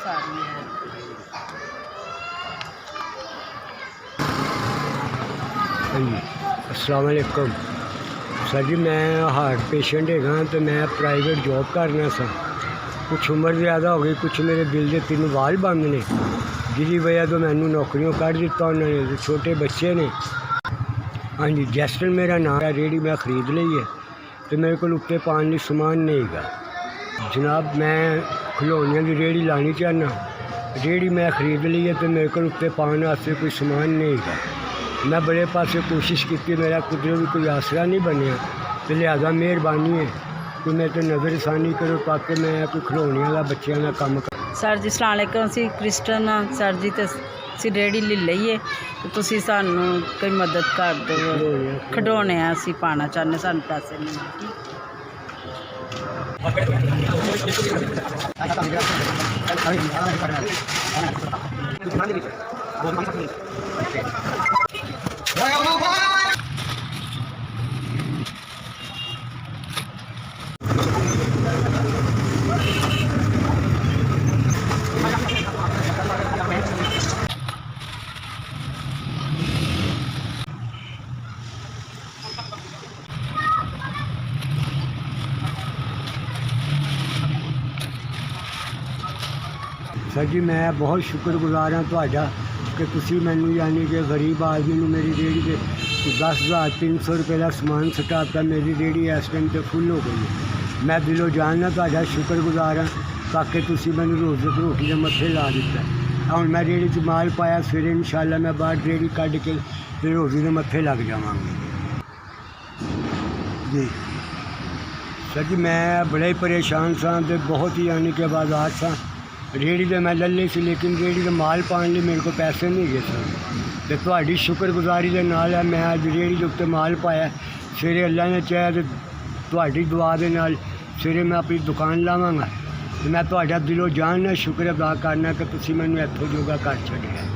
सारी है। हाँ जी, अस्सलाम वालेकुम सर जी। मैं हार्ट पेशेंट है तो मैं प्राइवेट जॉब करना सा। कुछ उम्र ज़्यादा हो गई, कुछ मेरे दिल के 3 वाल बंद ने, जिसकी वजह तो मैनू नौकरियों कढ़ दिता उन्होंने। छोटे बच्चे ने। हाँ जी, जैस्टन मेरा नाम है। रेहड़ी मैं खरीद ली है तो मेरे को उत्ते पाने समान नहीं गा जनाब। मैं खिलौनियां की रेहड़ी लानी चाहना। रेहड़ी मैं खरीद ली है तो मेरे को उत्ते पाने वास्ते कोई समान नहीं गा। मैं बड़े पासे कोशिश की, मेरा कुदरत कोई आसरा नहीं बनया, तो लिहाजा मेहरबानी है कि मैं तो नज़रसानी करो ताकि मैं कोई खिलौनियां का बच्चों का काम कर। सर जी अस्सलाम वालेकुम। असी क्रिस्टन हाँ सर जी, तो ਅਸੀਂ ਰੇਹੜੀ ਲੈ ਲਈਏ ਤੇ ਤੁਸੀਂ ਸਾਨੂੰ ਕੋਈ ਮਦਦ ਕਰ ਦਿਓ। ਖਿਡੌਣੇ ਆ ਅਸੀਂ ਪਾਉਣਾ ਚਾਹੁੰਦੇ, ਸਾਨੂੰ ਪੈਸੇ ਨਹੀਂ सर जी मैं बहुत शुक्रगुजार हाँ तुहाडा कि तुसी मैनू यानी कि गरीब आदमी नू मेरी रेहड़ी के 10,300 रुपये का समान सटाता। मेरी रेहड़ी इस टाइम तो फुल हो गई है। मैं दिलों जान ना तुहाडा शुक्रगुजार हाँ ताकि तुसी मैनू रोज़ रोटी के मत्थे ला दिता। हुण मैं रेहड़ी च माल पाया, सवेरे इंशाअल्लाह मैं बाहर रेहड़ी कढ़ के फिर रोज़ी के मत्थे लग जावांगे जी। सर जी मैं बड़ा ही परेशान सा तो बहुत ही यानी कि बाजार सा। रेहड़ी तो मैं ले सी लेकिन रेहड़ी के माल पाने लिए मेरे को पैसे नहीं गए सर। तो तुहाडी शुक्रगुजारी के नाल है मैं अज रेहड़ी के उत्ते माल पाया। सवेरे अल्लाह ने चाहे तो तुहाडी दुआ के नाल सवेरे मैं अपनी दुकान लावांगा। तो मैं तुहाडा दिलों जान ना शुक्र अदा करना कि तुसी मैनू इत्थों जोगा कर छड्डिया।